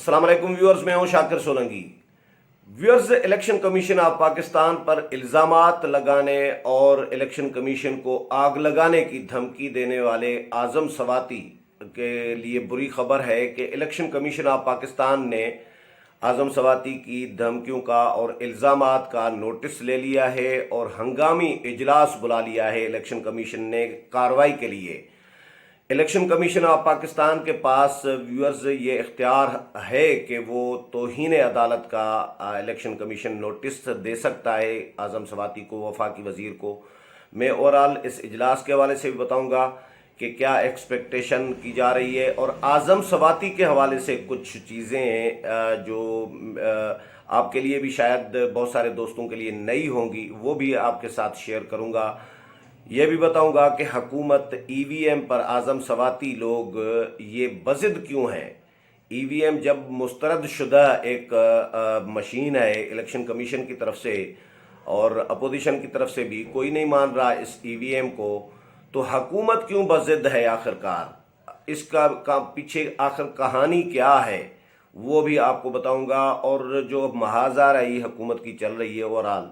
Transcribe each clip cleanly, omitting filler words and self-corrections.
अस्सलाम वालेकुम व्यूअर्स, मैं हूं Shakir Solanki. Viewers, election commission of Pakistan पर इल्जामात लगाने और इलेक्शन कमीशन को आग लगाने की धमकी देने वाले आजम सवाती के लिए बुरी खबर है कि इलेक्शन कमीशन ऑफ पाकिस्तान ने आजम सवाती की धमकियों का और इल्जामात का नोटिस ले लिया है और हंगामी इजलास बुला लिया है इलेक्शन कमीशन ने कार्रवाई के लिए। इलेक्शन कमीशन ऑफ पाकिस्तान के पास व्यूअर्स ये इख्तियार है कि वो तौहीन अदालत का इलेक्शन कमीशन नोटिस दे सकता है आजम सवाती को, वफाकी वजीर को। मैं ओवरऑल इस इजलास के हवाले से भी बताऊंगा कि क्या एक्सपेक्टेशन की जा रही है और आजम सवाती के हवाले से कुछ चीज़ें जो आपके लिए भी शायद बहुत सारे दोस्तों के लिए नई होंगी, वो भी आपके साथ शेयर करूंगा। यह भी बताऊंगा कि हुकूमत ईवीएम पर आजम सवाती लोग ये बज़िद क्यों हैं। ईवीएम जब मुस्तरद शुदा एक मशीन है इलेक्शन कमीशन की तरफ से और अपोजिशन की तरफ से भी कोई नहीं मान रहा इस ईवीएम को, तो हुकूमत क्यों बज़िद है आखिरकार, इसका पीछे आखिर कहानी क्या है वो भी आपको बताऊंगा। और जो महाजा रही हुकूमत की चल रही है ओवरऑल,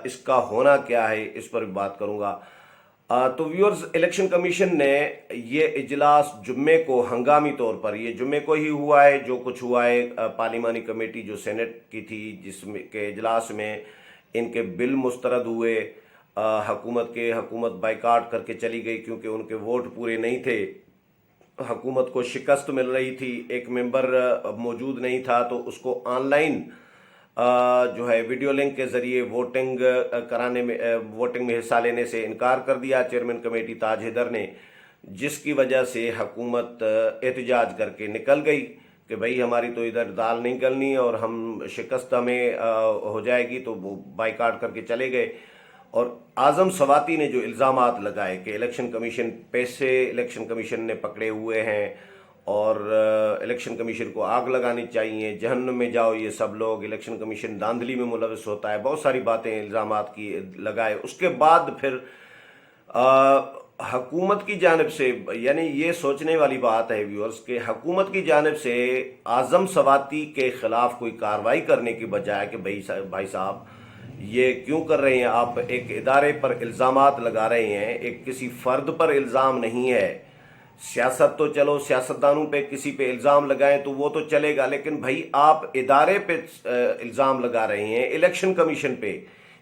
इसका होना क्या है इस पर भी बात करूंगा। तो व्यूअर्स, इलेक्शन कमीशन ने ये इजलास जुम्मे को हंगामी तौर पर, ये जुम्मे को ही हुआ है जो कुछ हुआ है, पार्लिमानी कमेटी जो सेनेट की थी जिसमें के इजलास में इनके बिल मुस्तरद हुए। हुकूमत बाइकाट करके चली गई क्योंकि उनके वोट पूरे नहीं थे, हुकूमत को शिकस्त मिल रही थी, एक मेंबर मौजूद नहीं था तो उसको ऑनलाइन जो है वीडियो लिंक के जरिए वोटिंग में हिस्सा लेने से इनकार कर दिया चेयरमैन कमेटी ताज हैदर ने, जिसकी वजह से हुकूमत एहतजाज करके निकल गई कि भाई हमारी तो इधर दाल नहीं गलनी और हम शिकस्त हमें हो जाएगी, तो वो बाइकाट करके चले गए। और आजम सवाती ने जो इल्ज़ामात लगाए कि इलेक्शन कमीशन पैसे इलेक्शन कमीशन ने पकड़े हुए हैं और इलेक्शन कमीशन को आग लगानी चाहिए, जहन्नुम में जाओ ये सब लोग, इलेक्शन कमीशन धांधली में मुलविस होता है, बहुत सारी बातें इल्ज़ामात की लगाए। उसके बाद फिर हुकूमत की जानिब से, यानी ये सोचने वाली बात है व्यूअर्स कि हुकूमत की जानिब से आजम सवाती के खिलाफ कोई कार्रवाई करने की बजाय कि भाई साहब ये क्यों कर रहे हैं आप, एक इदारे पर इल्ज़ामात लगा रहे हैं, एक किसी फर्द पर इल्ज़ाम नहीं है। सियासत तो चलो सियासतदानों पे किसी पे इल्ज़ाम लगाएं तो वो तो चलेगा, लेकिन भाई आप इदारे पे इल्ज़ाम लगा रहे हैं, इलेक्शन कमीशन पे,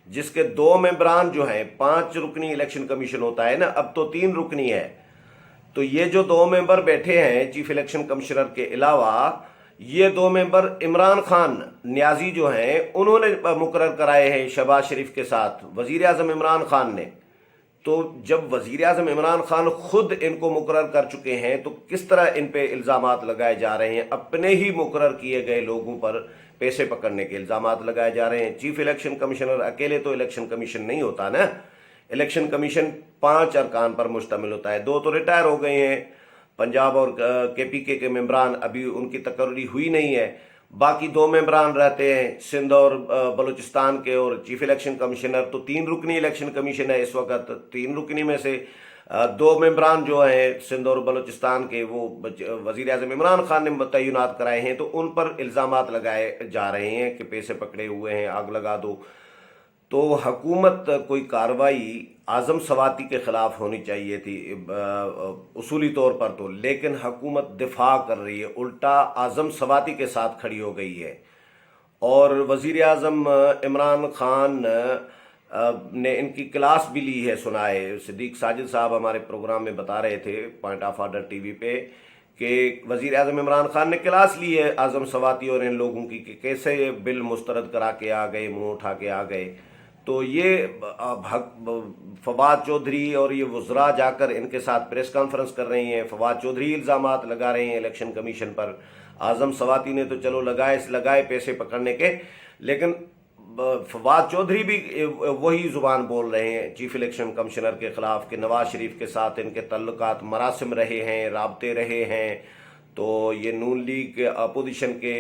जिसके 2 मेंबरान जो हैं, 5 रुकनी इलेक्शन कमीशन होता है ना, अब तो 3 रुकनी है। तो ये जो 2 मेंबर बैठे हैं चीफ इलेक्शन कमिश्नर के अलावा, ये 2 मेंबर इमरान खान न्याजी जो हैं उन्होंने मुकर्रर कराए हैं शहबाज शरीफ के साथ, वजीर आजम इमरान खान ने। तो जब वजीर आजम इमरान खान खुद इनको मुकर्रर कर चुके हैं तो किस तरह इन पे इल्ज़ामात लगाए जा रहे हैं, अपने ही मुकर्रर किए गए लोगों पर पैसे पकड़ने के इल्ज़ामात लगाए जा रहे हैं। चीफ इलेक्शन कमिश्नर अकेले तो इलेक्शन कमीशन नहीं होता ना, इलेक्शन कमीशन 5 अरकान पर मुश्तमिल होता है। 2 तो रिटायर हो गए हैं, पंजाब और केपीके के मेंबरान, अभी उनकी तकर्री हुई नहीं है। बाकी 2 मेंबरान रहते हैं सिंध और बलूचिस्तान के, और चीफ इलेक्शन कमिश्नर तो 3 रुकनी इलेक्शन कमीशन है इस वक्त। 3 रुकनी में से 2 मेंबरान जो हैं सिंध और बलूचिस्तान के, वो वजीर आजम इमरान खान ने तैनात कराए हैं, तो उन पर इल्ज़ामात लगाए जा रहे हैं कि पैसे पकड़े हुए हैं, आग लगा दो। तो हुकूमत कोई कार्रवाई आजम सवाती के खिलाफ होनी चाहिए थी उसूली तौर पर तो, लेकिन हुकूमत दिफा कर रही है, उल्टा आजम सवाती के साथ खड़ी हो गई है। और वजीर आजम इमरान खान ने इनकी क्लास भी ली है, सुना है। सिद्दीक साजिद साहब हमारे प्रोग्राम में बता रहे थे पॉइंट ऑफ ऑर्डर टीवी पे कि वजीर आजम इमरान खान ने क्लास ली है आजम सवाती और इन लोगों की कि कैसे ये बिल मुस्तरद करा के आ गए, मुंह उठा के आ गए। तो ये फवाद चौधरी और ये वज़रा जाकर इनके साथ प्रेस कॉन्फ्रेंस कर रही हैं। फवाद चौधरी इल्ज़ामात लगा रहे हैं इलेक्शन कमीशन पर, आजम सवाती ने तो चलो लगाए पैसे पकड़ने के, लेकिन फवाद चौधरी भी वही जुबान बोल रहे हैं चीफ इलेक्शन कमिश्नर के खिलाफ कि नवाज शरीफ के साथ इनके तल्लुकात मरासिम रहे हैं, राबते रहे हैं। तो ये नून लीग अपोजिशन के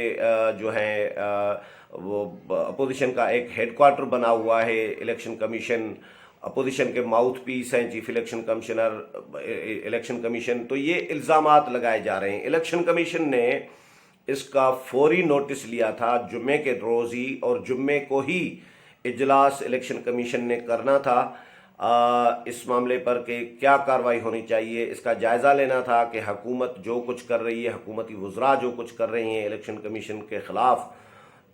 जो हैं वो अपोजिशन का एक हेडक्वार्टर बना हुआ है इलेक्शन कमीशन, अपोजिशन के माउथ पीस हैं chief election commissioner election commission. तो ये इल्ज़ामात लगाए जा रहे हैं। इलेक्शन कमीशन ने اس کا فوری نوٹس لیا تھا جمعے کے روز ہی، اور جمعے کو ہی اجلاس الیکشن کمیشن نے کرنا تھا اس معاملے پر کہ کیا کارروائی ہونی چاہیے، اس کا جائزہ لینا تھا کہ حکومت جو کچھ کر رہی ہے، حکومتی وزراء جو کچھ کر رہی ہیں الیکشن کمیشن کے خلاف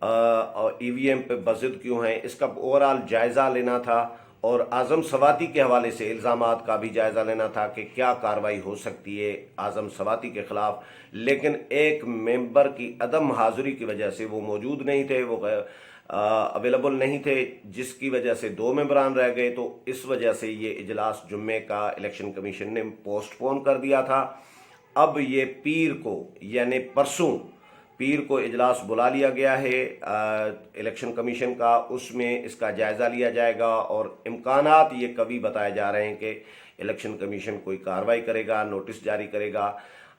ای وی ایم پہ بضد کیوں ہیں، اس کا اوورآل جائزہ لینا تھا، اور اعظم سواتی کے حوالے سے الزامات کا بھی جائزہ لینا تھا کہ کیا کارروائی ہو سکتی ہے اعظم سواتی کے خلاف۔ لیکن ایک ممبر کی عدم حاضری کی وجہ سے وہ موجود نہیں تھے، وہ اویلیبل نہیں تھے، جس کی وجہ سے 2 ممبران رہ گئے، تو اس وجہ سے یہ اجلاس جمعے کا الیکشن کمیشن نے پوسٹ پون کر دیا تھا۔ اب یہ پیر کو یعنی پرسوں پیر کو اجلاس بلا لیا گیا ہے الیکشن کمیشن کا، اس میں اس کا جائزہ لیا جائے گا، اور امکانات یہ کبھی بتائے جا رہے ہیں کہ الیکشن کمیشن کوئی کارروائی کرے گا، نوٹس جاری کرے گا۔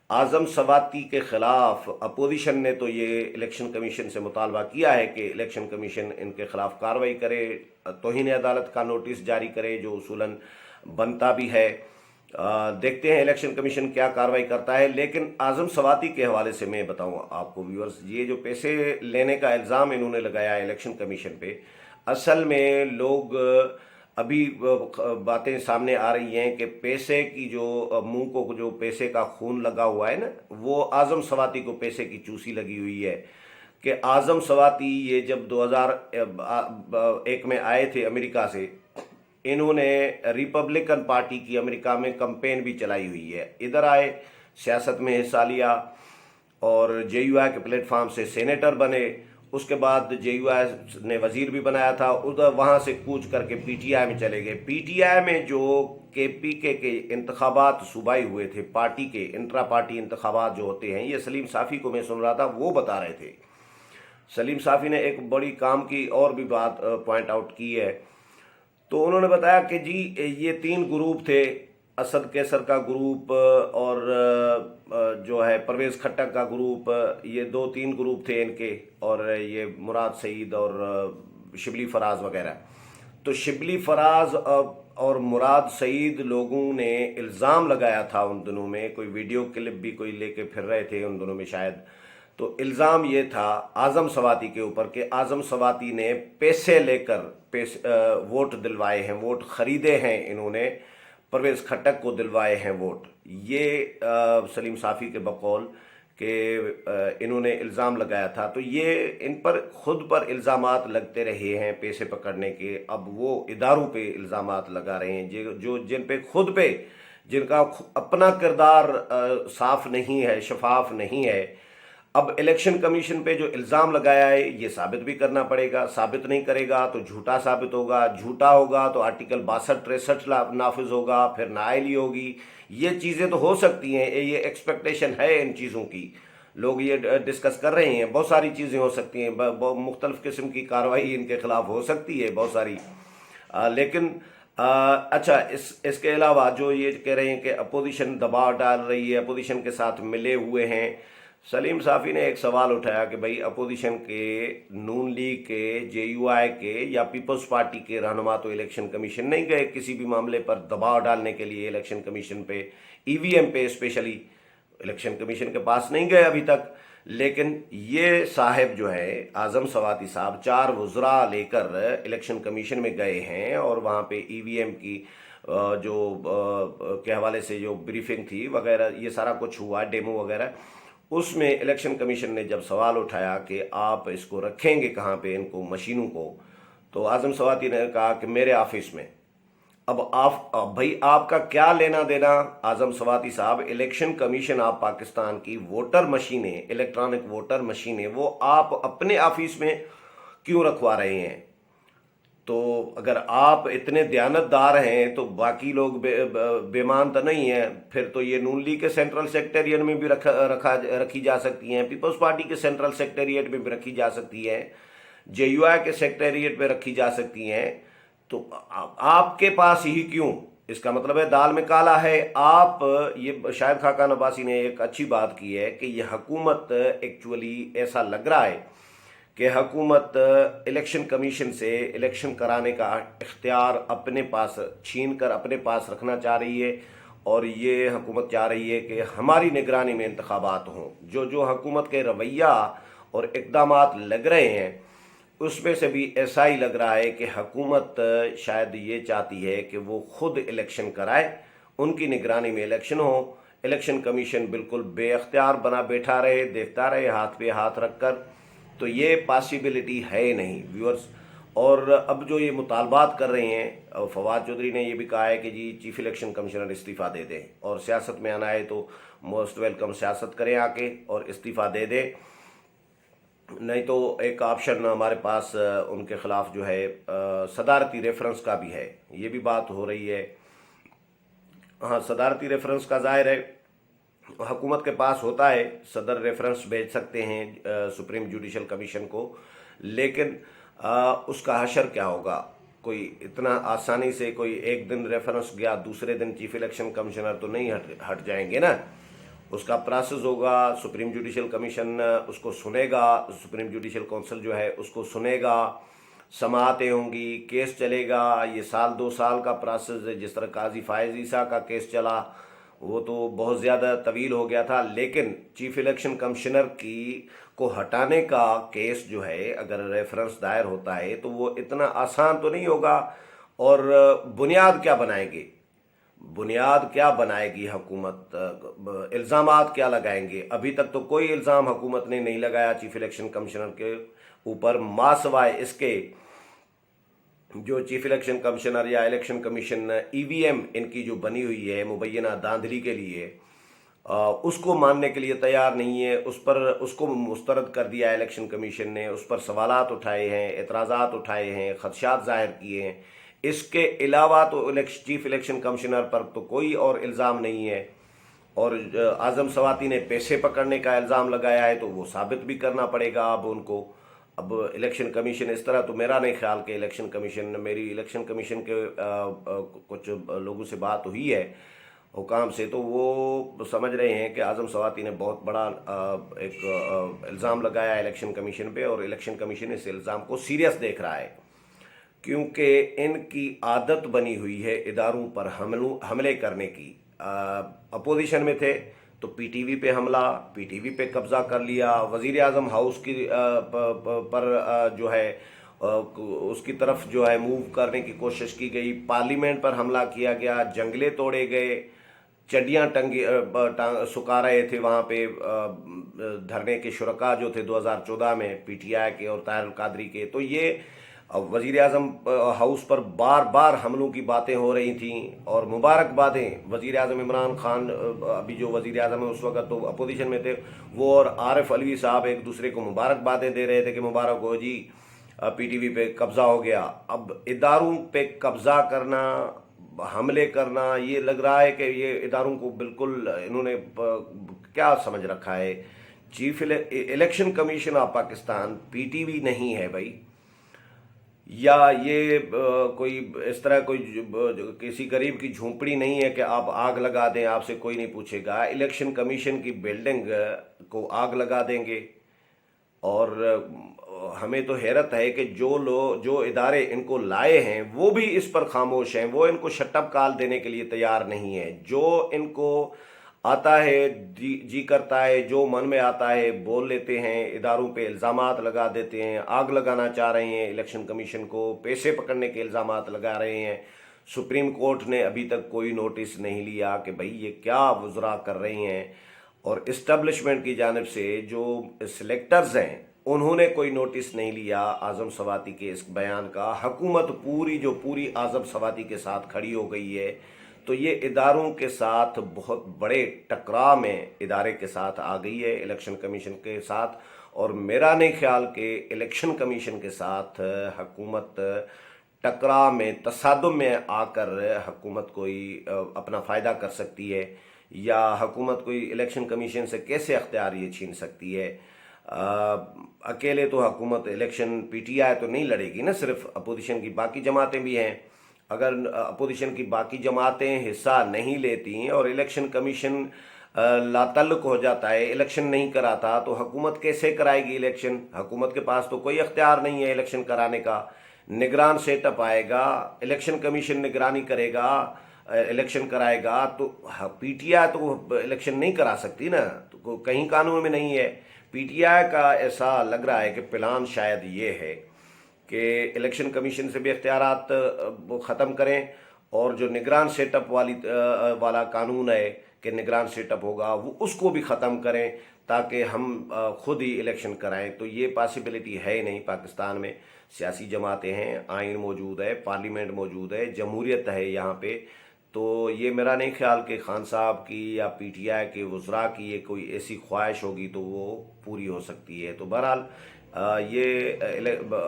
اعظم سواتی کے خلاف اپوزیشن نے تو یہ الیکشن کمیشن سے مطالبہ کیا ہے کہ الیکشن کمیشن ان کے خلاف کارروائی کرے، توہین عدالت کا نوٹس جاری کرے، جو اصولاً بنتا بھی ہے۔ دیکھتے ہیں الیکشن کمیشن کیا کارروائی کرتا ہے۔ لیکن اعظم سواتی کے حوالے سے میں بتاؤں آپ کو ویورز، یہ جو پیسے لینے کا الزام انہوں نے لگایا الیکشن کمیشن پہ، اصل میں لوگ ابھی باتیں سامنے آ رہی ہیں کہ پیسے کی جو منہ کو جو پیسے کا خون لگا ہوا ہے نا، وہ اعظم سواتی کو پیسے کی چوسی لگی ہوئی ہے کہ اعظم سواتی یہ جب 2001 میں آئے تھے امریکہ سے، انہوں نے ریپبلکن پارٹی کی امریکہ میں کمپین بھی چلائی ہوئی ہے، ادھر آئے، سیاست میں حصہ لیا، اور جے یو آئی کے پلیٹ فارم سے سینیٹر بنے، اس کے بعد جے یو آئی نے وزیر بھی بنایا تھا، ادھر وہاں سے کوچ کر کے پی ٹی آئی میں چلے گئے۔ پی ٹی آئی میں جو کے پی کے انتخابات صوبائی ہوئے تھے، پارٹی کے انٹرا پارٹی انتخابات جو ہوتے ہیں، یہ سلیم صافی کو میں سن رہا تھا، وہ بتا رہے تھے۔ سلیم صافی نے ایک بڑی کام کی اور بھی بات پوائنٹ آؤٹ کی ہے، تو انہوں نے بتایا کہ جی یہ 3 گروپ تھے، اسد کیسر کا گروپ اور جو ہے پرویز کھٹک کا گروپ، یہ 2-3 گروپ تھے ان کے، اور یہ مراد سعید اور شبلی فراز وغیرہ۔ تو شبلی فراز اور مراد سعید لوگوں نے الزام لگایا تھا ان دنوں میں، کوئی ویڈیو کلپ بھی کوئی لے کے پھر رہے تھے ان دنوں میں شاید، تو الزام یہ تھا اعظم سواتی کے اوپر کہ اعظم سواتی نے پیسے لے کر ووٹ دلوائے ہیں، ووٹ خریدے ہیں، انہوں نے پرویز کھٹک کو دلوائے ہیں ووٹ۔ یہ سلیم صافی کے بقول کہ انہوں نے الزام لگایا تھا، تو یہ ان پر خود پر الزامات لگتے رہے ہیں پیسے پکڑنے کے، اب وہ اداروں پہ الزامات لگا رہے ہیں جو جن پہ خود پہ جن کا اپنا کردار صاف نہیں ہے، شفاف نہیں ہے۔ اب الیکشن کمیشن پہ جو الزام لگایا ہے یہ ثابت بھی کرنا پڑے گا، ثابت نہیں کرے گا تو جھوٹا ثابت ہوگا، جھوٹا ہوگا تو آرٹیکل 62-63 نافذ ہوگا، پھر نااہلی ہوگی۔ یہ چیزیں تو ہو سکتی ہیں، یہ ایکسپیکٹیشن ہے ان چیزوں کی، لوگ یہ ڈسکس کر رہے ہیں، بہت ساری چیزیں ہو سکتی ہیں، مختلف قسم کی کارروائی ان کے خلاف ہو سکتی ہے بہت ساری۔ لیکن اچھا، اس کے علاوہ جو یہ کہہ رہے ہیں کہ اپوزیشن دباؤ ڈال رہی ہے، اپوزیشن کے ساتھ ملے ہوئے ہیں، سلیم صافی نے ایک سوال اٹھایا کہ بھائی اپوزیشن کے، نون لیگ کے، جے یو آئی کے یا پیپلز پارٹی کے رہنما تو الیکشن کمیشن نہیں گئے کسی بھی معاملے پر دباؤ ڈالنے کے لیے، الیکشن کمیشن پہ، ای وی ایم پہ اسپیشلی الیکشن کمیشن کے پاس نہیں گئے ابھی تک۔ لیکن یہ صاحب جو ہے اعظم سواتی صاحب 4 وزراء لے کر الیکشن کمیشن میں گئے ہیں، اور وہاں پہ ای وی ایم کی جو کے حوالے سے جو بریفنگ تھی وغیرہ، یہ سارا کچھ ہوا، ڈیمو وغیرہ، اس میں الیکشن کمیشن نے جب سوال اٹھایا کہ آپ اس کو رکھیں گے کہاں پہ ان کو، مشینوں کو، تو اعظم سواتی نے کہا کہ میرے آفس میں۔ اب بھائی آپ کا کیا لینا دینا اعظم سواتی صاحب، الیکشن کمیشن آپ پاکستان کی ووٹر مشینیں، الیکٹرانک ووٹر مشینیں، وہ آپ اپنے آفس میں کیوں رکھوا رہے ہیں؟ تو اگر آپ اتنے دیانتدار ہیں تو باقی لوگ بیمان تو نہیں ہیں، پھر تو یہ نون لیگ کے سینٹرل سیکٹریٹ میں بھی رکھی جا سکتی ہیں، پیپلز پارٹی کے سینٹرل سیکٹریٹ میں بھی رکھی جا سکتی ہیں، جے یو آئی کے سیکٹریٹ پہ رکھی جا سکتی ہیں، تو آپ کے پاس ہی کیوں؟ اس کا مطلب ہے دال میں کالا ہے۔ آپ یہ شاہد خاقان عباسی نے ایک اچھی بات کی ہے کہ یہ حکومت ایکچولی ایسا لگ رہا ہے کہ حکومت الیکشن کمیشن سے الیکشن کرانے کا اختیار اپنے پاس چھین کر اپنے پاس رکھنا چاہ رہی ہے، और ये हुकूमत चाह रही है कि हमारी निगरानी में इंतखाबात हों। जो जो हुकूमत के रवैया और इक़दामात लग रहे हैं उसमें से भी ऐसा ही लग रहा है कि हुकूमत शायद ये चाहती है कि वो खुद इलेक्शन कराए, उनकी निगरानी में इलेक्शन हो, इलेक्शन कमीशन बिल्कुल बेअख्तियार बना बैठा रहे, देखता रहे हाथ पे हाथ रख कर। तो ये पॉसिबिलिटी है नहीं व्यूअर्स। और अब जो ये मुतालबात कर रहे हैं, फवाद चौधरी ने ये भी कहा है कि जी चीफ इलेक्शन कमिश्नर इस्तीफ़ा दे दें और सियासत में आना है तो मोस्ट वेलकम, सियासत करें आके और इस्तीफ़ा दे दें, नहीं तो एक ऑप्शन हमारे पास उनके खिलाफ जो है सदारती रेफरेंस का भी है। ये भी बात हो रही है। हाँ, सदारती रेफरेंस का जाहिर है हुकूमत के पास होता है, सदर रेफरेंस भेज सकते हैं सुप्रीम जुडिशल कमीशन को, लेकिन उसका हशर क्या होगा? कोई इतना आसानी से कोई एक दिन रेफरेंस गया, दूसरे दिन चीफ इलेक्शन कमिश्नर तो नहीं हट जाएंगे ना। उसका प्रोसेस होगा, सुप्रीम जुडिशल कमीशन उसको सुनेगा, सुप्रीम जुडिशल काउंसिल जो है उसको सुनेगा, समाअतें होंगी, केस चलेगा। ये साल 2 साल का प्रोसेस है। जिस तरह काजी फायज ईसा का केस चला वो तो बहुत ज़्यादा तवील हो गया था, लेकिन चीफ इलेक्शन कमिश्नर को हटाने का केस जो है अगर रेफरेंस दायर होता है तो वो इतना आसान तो नहीं होगा। और बुनियाद क्या बनाएंगे, बुनियाद क्या बनाएगी हुकूमत, इल्ज़ामात क्या लगाएंगे? अभी तक तो कोई इल्ज़ाम हुकूमत ने नहीं लगाया चीफ इलेक्शन कमिश्नर के ऊपर, मासवाए इसके जो चीफ इलेक्शन कमिश्नर या इलेक्शन कमीशन ईवीएम इनकी जो बनी हुई है मुबैना धांधली के लिए, उसको मानने के लिए तैयार नहीं है। उसको मुस्तरद कर दिया इलेक्शन कमीशन ने, उस पर सवालात उठाए हैं, एतराज़ात उठाए हैं, खदशात ज़ाहिर किए हैं। इसके अलावा तो चीफ इलेक्शन कमिश्नर पर तो कोई और इल्ज़ाम नहीं है। और आज़म सवाती ने पैसे पकड़ने का इल्ज़ाम लगाया है तो वो साबित भी करना पड़ेगा अब उनको। अब इलेक्शन कमीशन इस तरह तो मेरा नहीं ख्याल कि इलेक्शन कमीशन, मेरी इलेक्शन कमीशन के कुछ लोगों से बात हुई है हुकाम से, तो वो समझ रहे हैं कि आज़म सवाती ने बहुत बड़ा एक इल्ज़ाम लगाया इलेक्शन कमीशन पे और इलेक्शन कमीशन इस इल्ज़ाम को सीरियस देख रहा है, क्योंकि इनकी आदत बनी हुई है इदारों पर हमले करने की। अपोजिशन में थे तो पीटीवी पे हमला, पीटीवी पे कब्जा कर लिया, वज़ीर आज़म हाउस की पर जो है उसकी तरफ जो है मूव करने की कोशिश की गई, पार्लियामेंट पर हमला किया गया, जंगले तोड़े गए, चड्डियाँ सुखा रहे थे वहाँ पे धरने के शुरका जो थे 2014 में पीटीआई के और ताहिर कादरी के। तो ये वज़ीर आज़म हाउस पर बार बार हमलों की बातें हो रही थीं और मुबारकबादें वज़ीर आज़म इमरान खान, अभी जो वज़ीर आज़म है उस वक्त तो अपोजिशन में थे, वो और आरिफ अलवी साहब एक दूसरे को मुबारकबादें दे रहे थे कि मुबारक हो जी, पीटीवी पे कब्ज़ा हो गया। अब इदारों पे कब्ज़ा करना, हमले करना, ये लग रहा है कि ये इदारों को बिल्कुल इन्होंने क्या समझ रखा है। Chief election commission of Pakistan PTV नहीं है भाई, या ये कोई इस तरह कोई किसी गरीब की झोंपड़ी नहीं है कि आप आग लगा दें, आपसे कोई नहीं पूछेगा। इलेक्शन कमीशन की बिल्डिंग को आग लगा देंगे। और हमें तो हैरत है कि जो इदारे इनको लाए हैं वो भी इस पर खामोश हैं, वो इनको शटअप कॉल देने के लिए तैयार नहीं है। जो इनको आता है, जी करता है, जो मन में आता है बोल लेते हैं, इदारों पे इल्ज़ामात लगा देते हैं, आग लगाना चाह रहे हैं इलेक्शन कमीशन को, पैसे पकड़ने के इल्ज़ामात लगा रहे हैं। सुप्रीम कोर्ट ने अभी तक कोई नोटिस नहीं लिया कि भाई ये क्या वज़रा कर रहे हैं। और इस्टेब्लिशमेंट की जानिब से जो सिलेक्टर्स हैं उन्होंने कोई नोटिस नहीं लिया आज़म सवाती के इस बयान का। हुकूमत पूरी आज़म सवाती के साथ खड़ी हो गई है। तो ये इदारों के साथ बहुत बड़े टकराव में इदारे के साथ आ गई है, इलेक्शन कमीशन के साथ। और मेरा नहीं ख्याल कि इलेक्शन कमीशन के साथ हुकूमत टकराव में, तसादुम में आकर हुकूमत कोई अपना फ़ायदा कर सकती है, या हुकूमत कोई इलेक्शन कमीशन से कैसे अख्तियार ये छीन सकती है। अकेले तो हुकूमत इलेक्शन पीटीआई तो नहीं लड़ेगी ना, सिर्फ अपोजिशन की बाकी जमातें भी हैं। अगर अपोजिशन की बाकी जमातें हिस्सा नहीं लेती और इलेक्शन कमीशन लातल्लुक हो जाता है, इलेक्शन नहीं कराता, तो हुकूमत कैसे कराएगी इलेक्शन? हुकूमत के पास तो कोई अख्तियार नहीं है इलेक्शन कराने का। निगरान सेटअप आएगा, इलेक्शन कमीशन निगरानी करेगा, इलेक्शन कराएगा तो पीटीआई तो इलेक्शन नहीं करा सकती ना, तो कहीं कानून में नहीं है। पीटीआई का ऐसा लग रहा है कि प्लान शायद ये है कि इलेक्शन कमीशन से भी इख्तियारात वो ख़त्म करें, और जो निगरान सेटअप वाला कानून है कि निगरान सेटअप होगा वो उसको भी ख़त्म करें, ताकि हम खुद ही इलेक्शन कराएं। तो ये पॉसिबिलिटी है ही नहीं। पाकिस्तान में सियासी जमातें हैं, आइन मौजूद है, पार्लियामेंट मौजूद है, जमहूरियत है यहाँ पे। तो ये मेरा नहीं ख्याल कि खान साहब की या पीटीआई के वज़रा की ये कोई ऐसी ख्वाहिश होगी तो वो पूरी हो सकती है। तो बहरहाल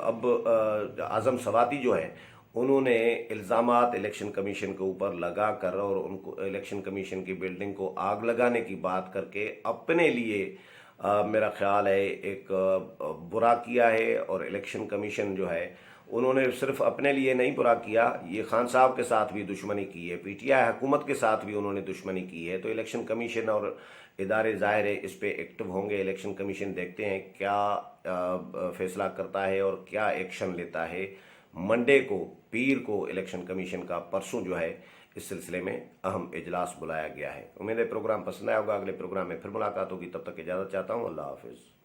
अब आज़म सवाती जो है उन्होंने इल्ज़ामात इलेक्शन कमीशन के ऊपर लगा कर और उनको इलेक्शन कमीशन की बिल्डिंग को आग लगाने की बात करके अपने लिए मेरा ख्याल है एक बुरा किया है। और इलेक्शन कमीशन जो है उन्होंने सिर्फ अपने लिए नहीं बुरा किया, ये खान साहब के साथ भी दुश्मनी की है, पीटीआई हुकूमत के साथ भी उन्होंने दुश्मनी की है। तो इलेक्शन कमीशन और इदारे ज़ाहिर है इस पे एक्टिव होंगे। इलेक्शन कमीशन देखते हैं क्या फैसला करता है और क्या एक्शन लेता है। मंडे को, पीर को इलेक्शन कमीशन का परसों जो है इस सिलसिले में अहम इजलास बुलाया गया है। उम्मीद है प्रोग्राम पसंद आया होगा। अगले प्रोग्राम में फिर मुलाकात होगी, तब तक इजाज़त चाहता हूँ। अल्लाह हाफिज़।